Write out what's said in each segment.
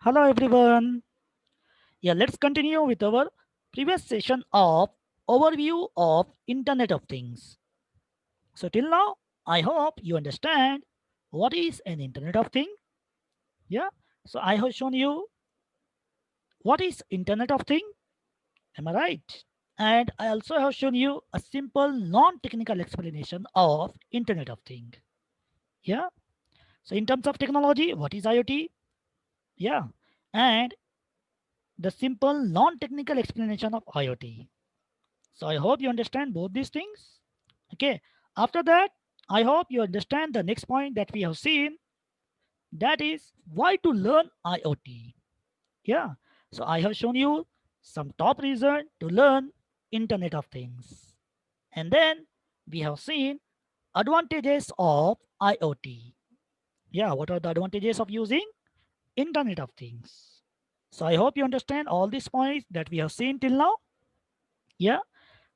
Hello everyone. Yeah, let's continue with our previous session of overview of Internet of Things. So till now, I hope you understand what is an Internet of Thing. Yeah. So I have shown you what is Internet of Thing. Am I right? And I also have shown you a simple non-technical explanation of Internet of Thing. Yeah. So in terms of technology, what is IoT? Yeah. And the simple non-technical explanation of IoT. So I hope you understand both these things. Okay. After that, I hope you understand the next point that we have seen. That is why to learn IoT. Yeah. So I have shown you some top reason to learn Internet of Things. And then we have seen advantages of IoT. Yeah. What are the advantages of using Internet of Things? So I hope you understand all these points that we have seen till now. Yeah.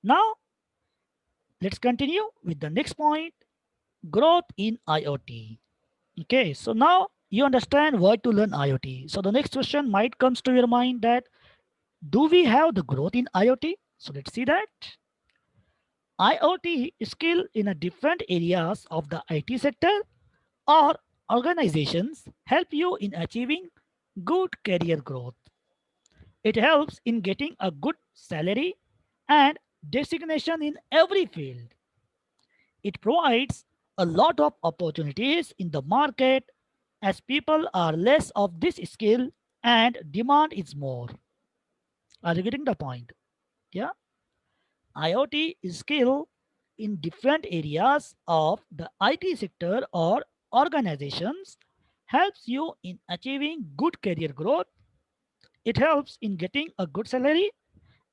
Now let's continue with the next point, growth in IoT. Okay, so now you understand why to learn IoT. So the next question might comes to your mind that do we have the growth in IoT? So let's see that. IoT skill in a different areas of the IT sector or organizations help you in achieving good career growth. It helps in getting a good salary and designation in every field. It provides a lot of opportunities in the market as people are less of this skill and demand is more. Are you getting the point? Yeah. IoT is skill in different areas of the IT sector or organizations helps you in achieving good career growth. It helps in getting a good salary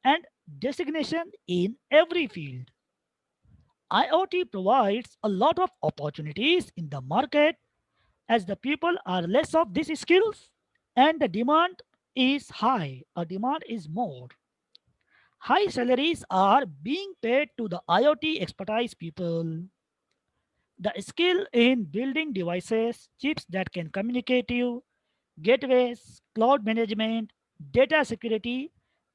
and designation in every field. IoT provides a lot of opportunities in the market as the people are less of these skills and the demand is high or demand is more. High salaries are being paid to the IoT expertise people. The skill in building devices, chips that can communicate you, gateways, cloud management, data security,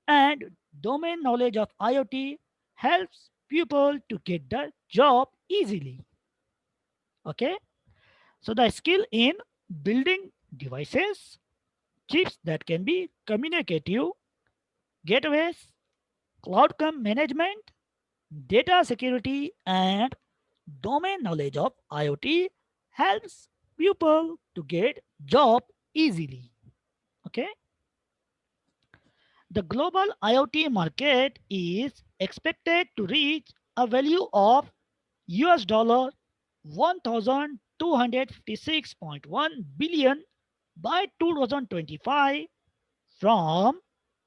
and domain knowledge of IoT helps people to get the job easily. Okay, so the skill in building devices, chips that can be communicative, gateways, management, data security, and domain knowledge of IoT helps people to get job easily. Okay, the global IoT market is expected to reach a value of US dollar 1256.1 billion by 2025 from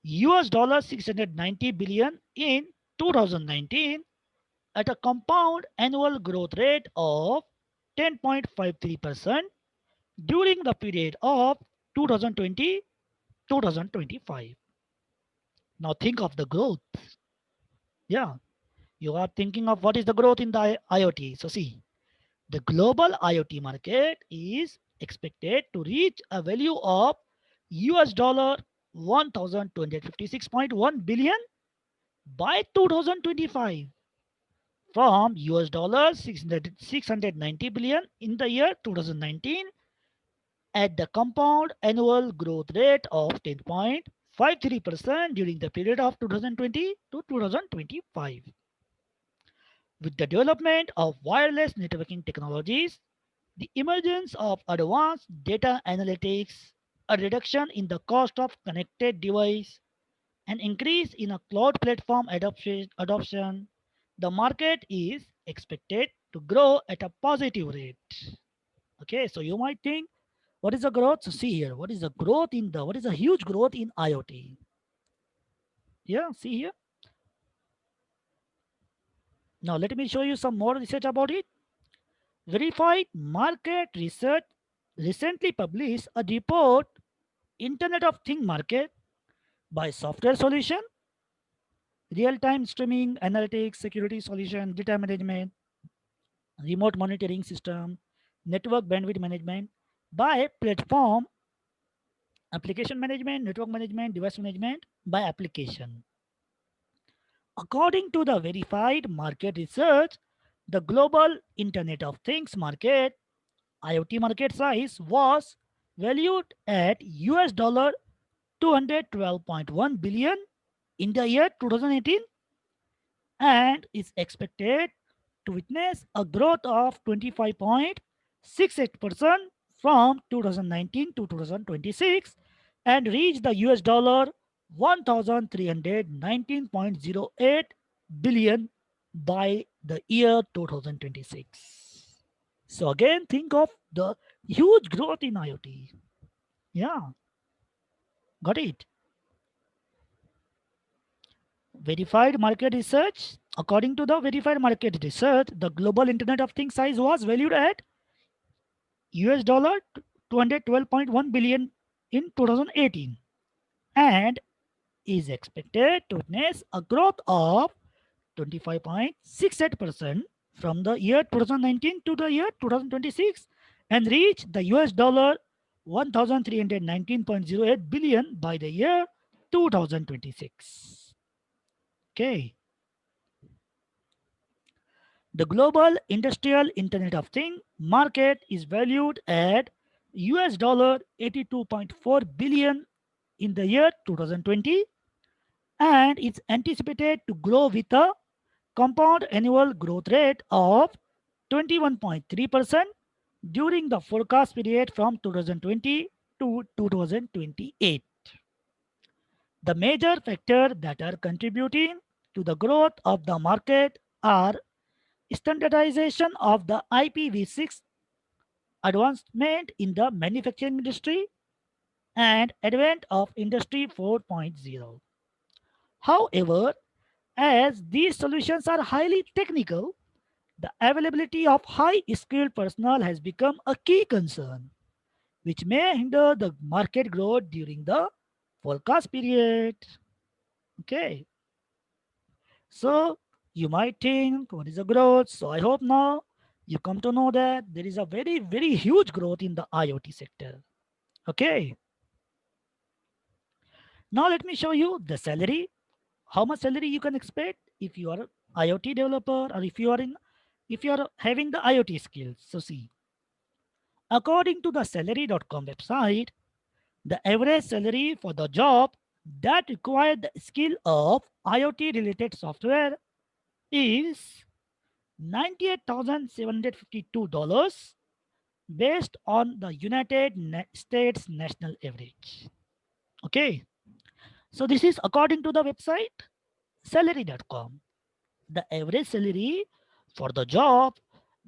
US dollar 690 billion in 2019 at a compound annual growth rate of 10.53% during the period of 2020 2025. Now think of the growth. Yeah, you are thinking of what is the growth in the IoT. So see, the global IoT market is expected to reach a value of US dollar 1256.1 billion by 2025 from US dollars 690 billion in the year 2019 at the compound annual growth rate of 10.53% during the period of 2020 to 2025. With the development of wireless networking technologies, the emergence of advanced data analytics, a reduction in the cost of connected device, an increase in a cloud platform adoption, the market is expected to grow at a positive rate. Okay, so you might think, what is the growth? So see here, what is the huge growth in IoT? Yeah, see here. Now let me show you some more research about it. Verified Market Research recently published a report, Internet of Things Market by Software Solution, Real-Time Streaming, Analytics, Security Solution, Data Management, Remote Monitoring System, Network Bandwidth Management by Platform application management, network management, device management by application. According to the verified market research, the global Internet of Things market IoT market size was valued at US dollar 212.1 billion in the year 2018 and is expected to witness a growth of 25.68% from 2019 to 2026 and reach the US dollar 1319.08 billion by the year 2026. So again, think of the huge growth in IoT. Yeah, got it. Verified market research. According to the verified market research, the global Internet of Things size was valued at US dollar 212.1 billion in 2018 and is expected to witness a growth of 25.68% from the year 2019 to the year 2026 and reach the US dollar 1319.08 billion by the year 2026. Okay. The global industrial Internet of Things market is valued at US dollar 82.4 billion in the year 2020 and it's anticipated to grow with a compound annual growth rate of 21.3% during the forecast period from 2020 to 2028. The major factors that are contributing to the growth of the market are standardization of the IPv6, advancement in the manufacturing industry, and advent of Industry 4.0. However, as these solutions are highly technical, the availability of high skilled personnel has become a key concern, which may hinder the market growth during the forecast period. Okay, so you might think, what is the growth? So I hope now you come to know that there is a very, very huge growth in the IoT sector. Okay, now let me show you the salary. How much salary you can expect if you are IoT developer or if you are having the IoT skills. So see, according to the salary.com website, the average salary for the job that require the skill of IoT related software is $98,752 based on the States national average. Okay, so this is according to the website salary.com. The average salary for the job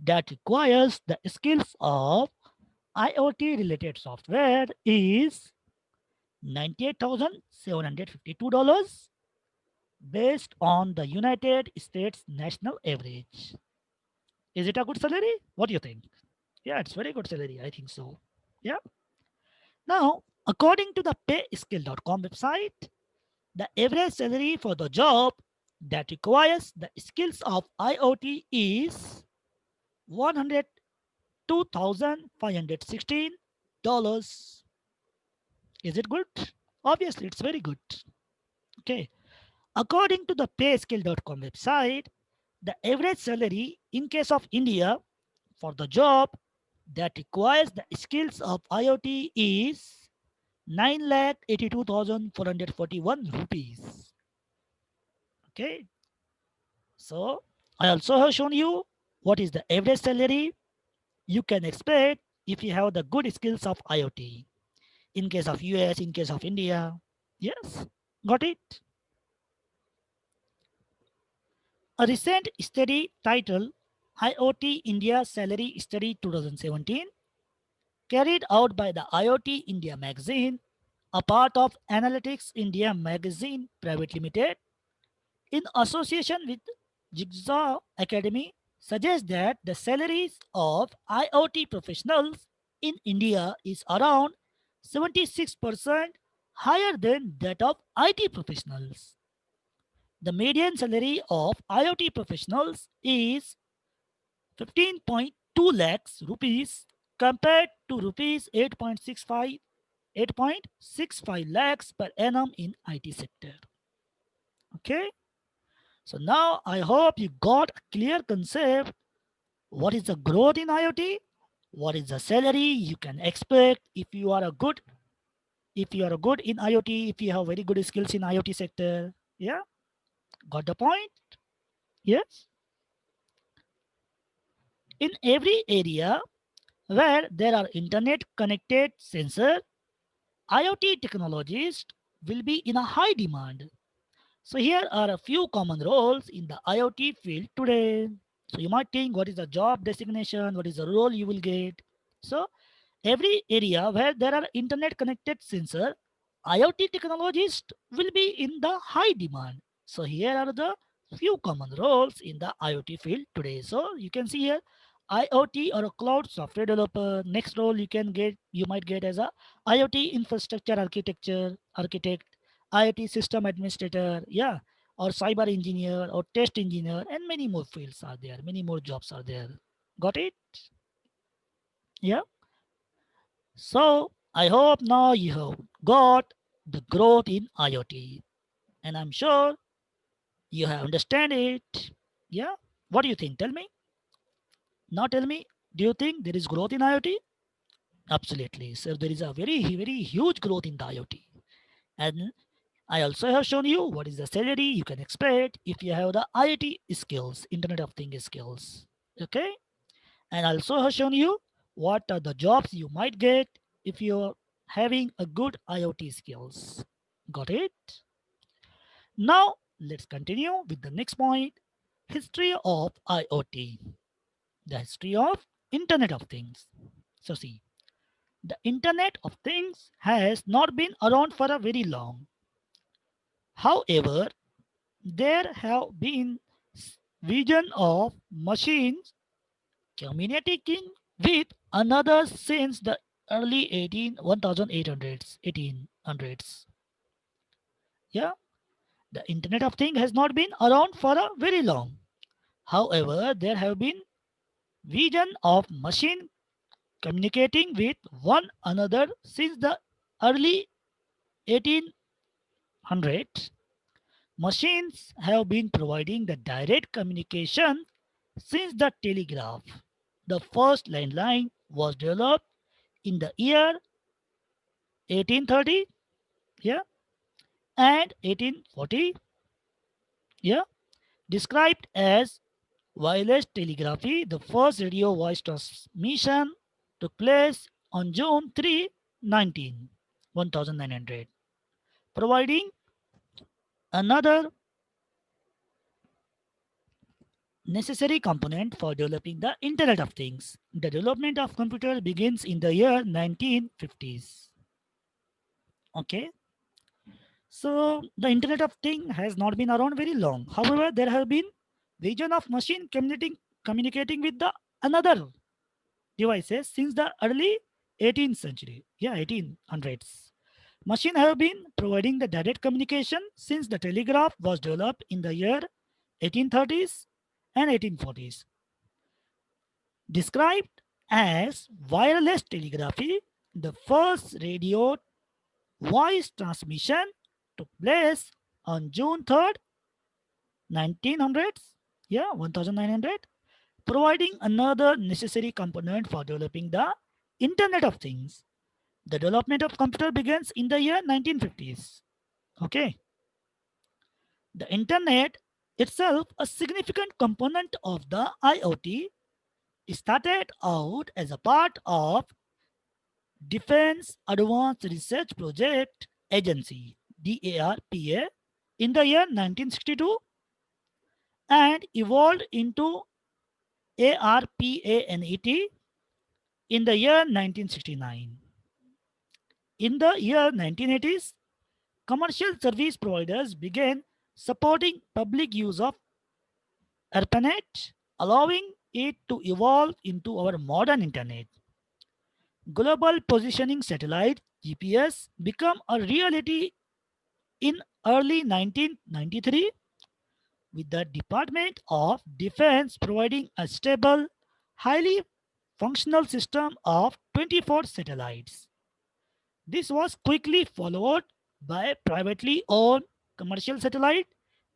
that requires the skills of IoT related software is $98,752 based on the United States national average. Is it a good salary? What do you think? Yeah, it's very good salary. I think so. Yeah. Now, according to the payskill.com website, the average salary for the job that requires the skills of IoT is $102,516. Is it good? Obviously, it's very good. Okay. According to the payskill.com website, the average salary in case of India for the job that requires the skills of IoT is 9,82,441 rupees. Okay. So I also have shown you what is the average salary you can expect if you have the good skills of IoT. In case of US, in case of India. Yes, got it. A recent study titled IoT India Salary Study 2017, carried out by the IoT India magazine, a part of Analytics India magazine Private Limited, in association with Jigsaw Academy, suggests that the salaries of IoT professionals in India is around 76% higher than that of IT professionals. The median salary of IoT professionals is 15.2 lakhs rupees compared to rupees 8.65 8.65 lakhs per annum in IT sector. Okay, so now I hope you got a clear concept. What is the growth in IoT? What is the salary you can expect if you are good in IoT, if you have very good skills in IoT sector? Yeah, got the point? Yes. In every area where there are internet connected sensor, IoT technologies will be in a high demand. So here are a few common roles in the IoT field today. So you might think, what is the job designation? What is the role you will get? So every area where there are internet connected sensor, IoT technologies will be in the high demand. So here are the few common roles in the IoT field today. So you can see here IoT or a cloud software developer. Next role you might get as a IoT infrastructure architect, IoT system administrator, yeah, or cyber engineer or test engineer, and many more fields are there, many more jobs are there. Got it? Yeah. So I hope now you have got the growth in IoT, and I'm sure you have understand it. Yeah. What do you think? Tell me. Now tell me. Do you think there is growth in IoT? Absolutely. So there is a very huge growth in the IoT, and I also have shown you what is the salary you can expect if you have the IoT skills, Internet of Things skills. Okay. And also have shown you what are the jobs you might get if you're having a good IoT skills. Got it? Now let's continue with the next point. History of IoT. The history of Internet of Things. So see, the Internet of Things has not been around for a very long. However, there have been vision of machines communicating with another since the early 1800s. Yeah, the Internet of Things has not been around for a very long. However, there have been vision of machine communicating with one another since the early 1800s. Machines have been providing the direct communication since the telegraph. The first landline was developed in the year 1830, yeah, and 1840, yeah, described as wireless telegraphy. The first radio voice transmission took place on June 3, 1900, providing another necessary component for developing the Internet of Things. The development of computer begins in the year 1950s. Okay, so the Internet of Things has not been around very long. However, there have been vision of machine communicating with the another devices since the early 18th century. Yeah, 1800s. Machine have been providing the direct communication since the telegraph was developed in the year 1830s and 1840s. Described as wireless telegraphy, the first radio voice transmission took place on June 3rd, 1900s, yeah, 1900, providing another necessary component for developing the Internet of Things. The development of computer begins in the year 1950s. Okay, the Internet itself, a significant component of the IoT, started out as a part of Defense Advanced Research Project Agency (DARPA) in the year 1962 and evolved into ARPANET in the year 1969. In the year 1980s, commercial service providers began supporting public use of ARPANET, allowing it to evolve into our modern internet. Global positioning satellite GPS became a reality in early 1993 with the Department of Defense providing a stable, highly functional system of 24 satellites. This was quickly followed by privately owned commercial satellite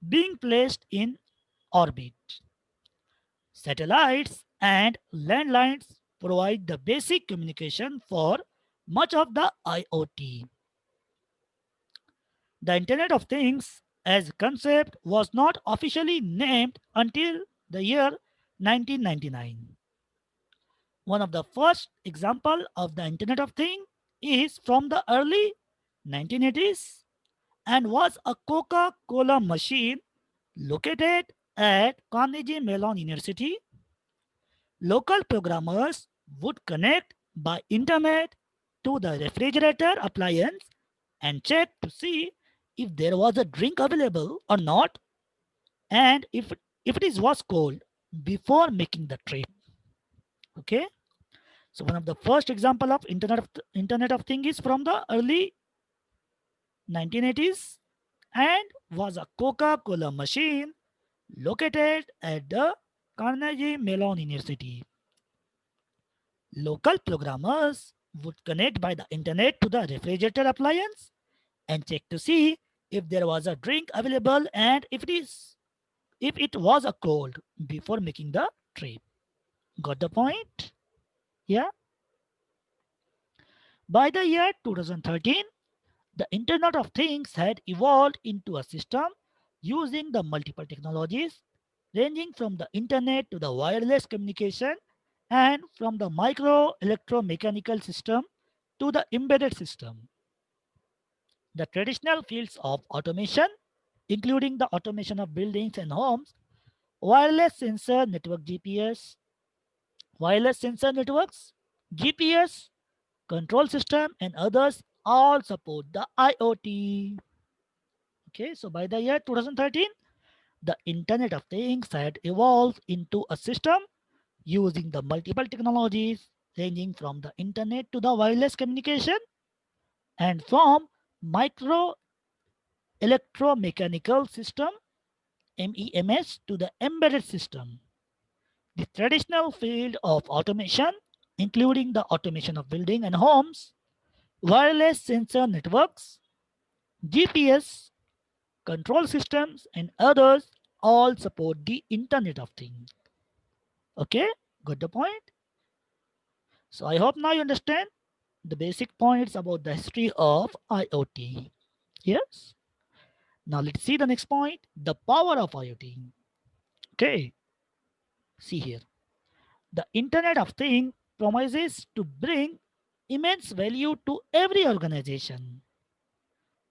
being placed in orbit. Satellites and landlines provide the basic communication for much of the IoT. The Internet of Things as a concept was not officially named until the year 1999. One of the first example of the Internet of Things is from the early 1980s and was a Coca-Cola machine located at Carnegie Mellon University. Local programmers would connect by internet to the refrigerator appliance and check to see if there was a drink available or not and if it is was cold before making the trip. Okay, so one of the first example of internet of thing is from the early 1980s and was a Coca-Cola machine located at the Carnegie Mellon University. Local programmers would connect by the internet to the refrigerator appliance and check to see if there was a drink available and if it was a cold before making the trip. Got the point? Yeah. By the year 2013, the Internet of Things had evolved into a system using the multiple technologies ranging from the internet to the wireless communication and from the micro electromechanical system to the embedded system. The traditional fields of automation, including the automation of buildings and homes, wireless sensor network GPS, wireless sensor networks, GPS, control system, and others all support the IoT. Okay, so by the year 2013, the Internet of Things had evolved into a system using the multiple technologies ranging from the internet to the wireless communication and from micro electromechanical system MEMS to the embedded system. The traditional field of automation, including the automation of building and homes, wireless sensor networks, GPS, control systems, and others all support the Internet of Things. Okay, got the point? So I hope now you understand the basic points about the history of IoT. Yes. Now let's see the next point, the power of IoT. Okay, see here. The Internet of Things promises to bring immense value to every organization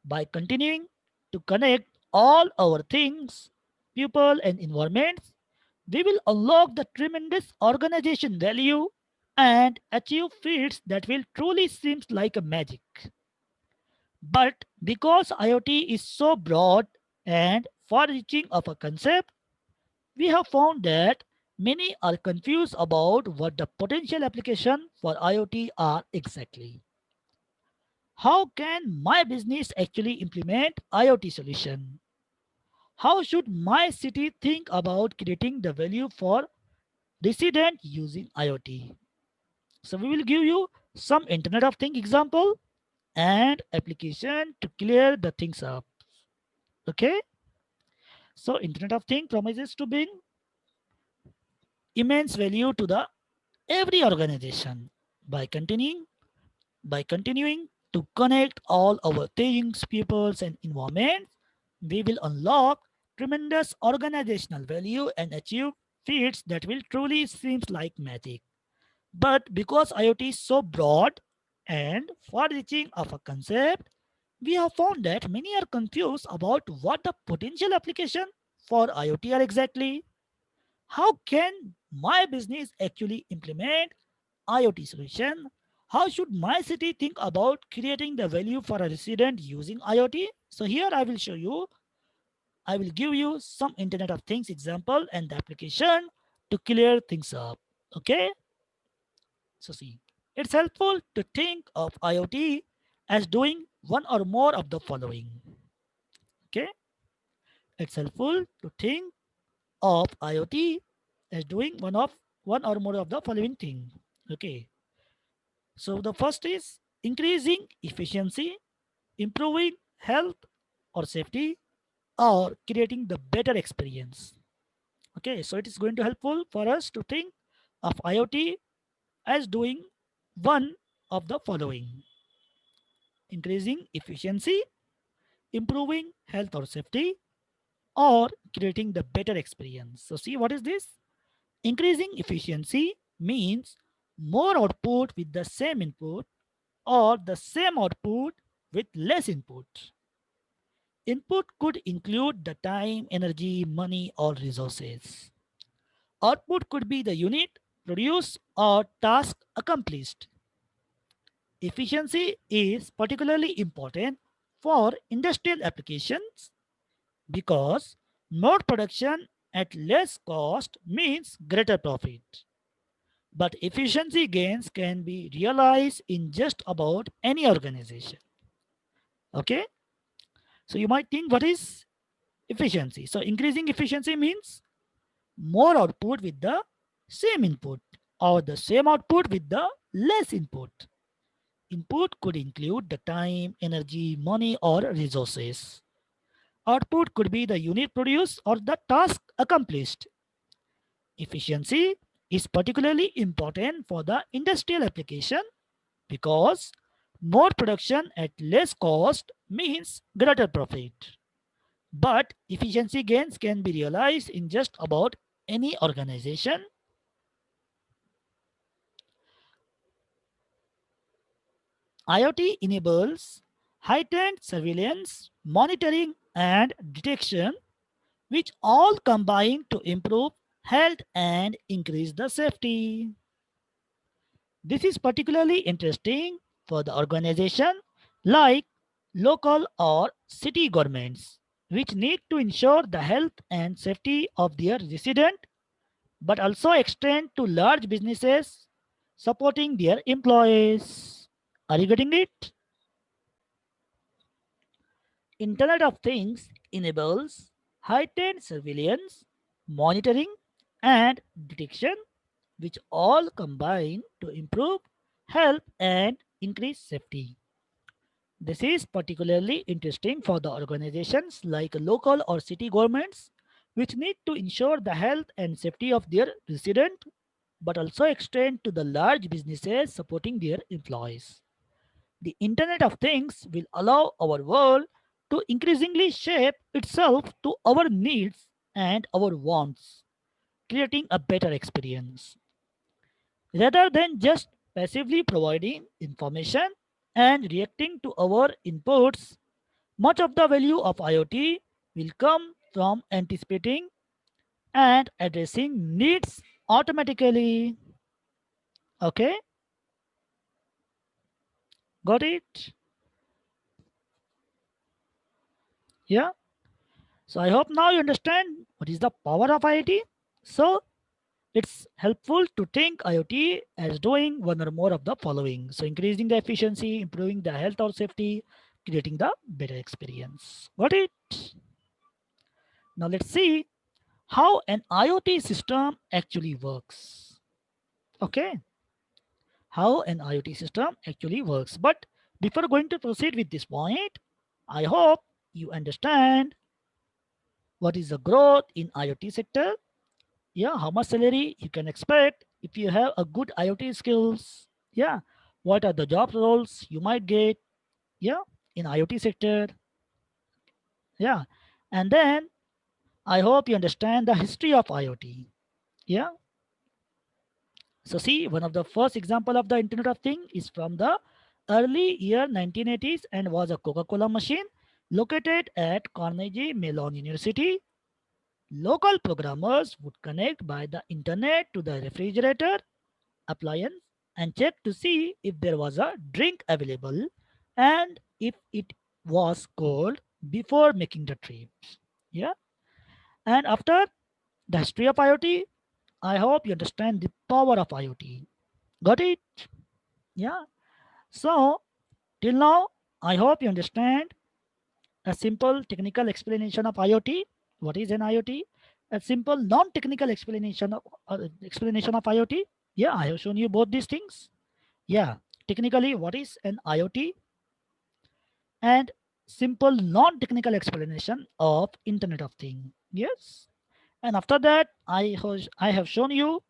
by continuing to connect all our things, people, and environments. We will unlock the tremendous organization value and achieve feats that will truly seem like a magic. But because IoT is so broad and far reaching of a concept, we have found that many are confused about what the potential application for IoT are exactly. How can my business actually implement IoT solution? How should my city think about creating the value for resident using IoT? So we will give you some Internet of Things example and application to clear the things up. Okay? So Internet of Things promises to bring immense value to the every organization by continuing to connect all our things, peoples, and environments. We will unlock tremendous organizational value and achieve feats that will truly seem like magic. But because IoT is so broad and far-reaching of a concept, we have found that many are confused about what the potential application for IoT are exactly. How can my business actually implement IoT solution? How should my city think about creating the value for a resident using IoT? So here I will give you some Internet of Things example and the application to clear things up. Okay, so see, it's helpful to think of IoT as doing one or more of the following. Okay, it's helpful to think of IoT as doing one or more of the following thing. Okay, so the first is increasing efficiency, improving health or safety, or creating the better experience. Okay, so it is going to helpful for us to think of IoT as doing one of the following: increasing efficiency, improving health or safety, or creating the better experience. So see, what is this? Increasing efficiency means more output with the same input, or the same output with less input. Input could include the time, energy, money, or resources. Output could be the unit produced or task accomplished. Efficiency is particularly important for industrial applications because more production at less cost means greater profit. But efficiency gains can be realized in just about any organization. Okay, so you might think, what is efficiency? So increasing efficiency means more output with the same input, or the same output with the less input. Input could include the time, energy, money, or resources. Output could be the unit produced or the task accomplished. Efficiency is particularly important for the industrial application because more production at less cost means greater profit. But efficiency gains can be realized in just about any organization. IoT enables heightened surveillance, monitoring, and detection, which all combine to improve health and increase the safety. This is particularly interesting for the organization like local or city governments, which need to ensure the health and safety of their residents, but also extend to large businesses supporting their employees. Are you getting it? Internet of Things enables heightened surveillance, monitoring, and detection, which all combine to improve health and increase safety. This is particularly interesting for the organizations like local or city governments, which need to ensure the health and safety of their residents, but also extend to the large businesses supporting their employees. The Internet of Things will allow our world to increasingly shape itself to our needs and our wants, creating a better experience. Rather than just passively providing information and reacting to our inputs, much of the value of IoT will come from anticipating and addressing needs automatically. Okay, got it? Yeah. So I hope now you understand what is the power of IoT. So it's helpful to think IoT as doing one or more of the following. So increasing the efficiency, improving the health or safety, creating the better experience. Got it? Now let's see how an IoT system actually works. Okay, how an IoT system actually works. But before going to proceed with this point, I hope you understand what is the growth in IoT sector. Yeah, how much salary you can expect if you have a good IoT skills. Yeah, what are the job roles you might get. Yeah, in IoT sector. Yeah, and then I hope you understand the history of IoT. Yeah, so see, one of the first example of the Internet of Things is from the early year 1980s and was a Coca-Cola machine located at Carnegie Mellon University. Local programmers would connect by the internet to the refrigerator appliance and check to see if there was a drink available and if it was cold before making the trip. Yeah. And after the history of IoT, I hope you understand the power of IoT. Got it? Yeah. So till now, I hope you understand a simple technical explanation of IoT. What is an IoT? A simple non-technical explanation of IoT. Yeah, I have shown you both these things. Yeah. technically what is an IoT and simple non-technical explanation of Internet of Things. Yes. And after that, I have shown you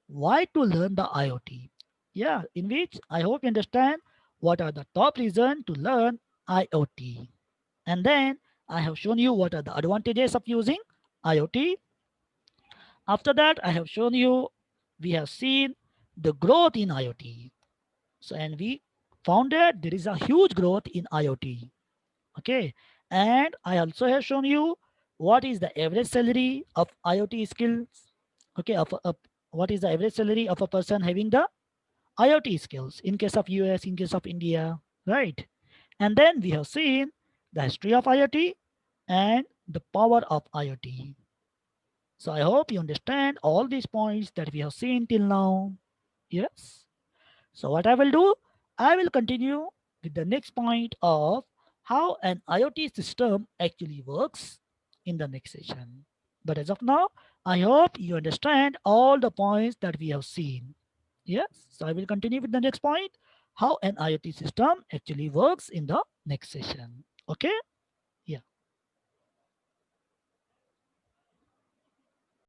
why to learn the IoT. Yeah, in which I hope you understand what are the top reasons to learn IoT. And then I have shown you what are the advantages of using IoT. After that, I have shown you, we have seen the growth in IoT. So, and we found that there is a huge growth in IoT. Okay. And I also have shown you what is the average salary of IoT skills. Okay. What is the average salary of a person having the IoT skills in case of US, in case of India, right? And then we have seen the history of IoT and the power of IoT. So I hope you understand all these points that we have seen till now. Yes. So what I will do, I will continue with the next point of how an IoT system actually works in the next session. But as of now, I hope you understand all the points that we have seen. Yes. So I will continue with the next point, how an IoT system actually works in the next session. Okay.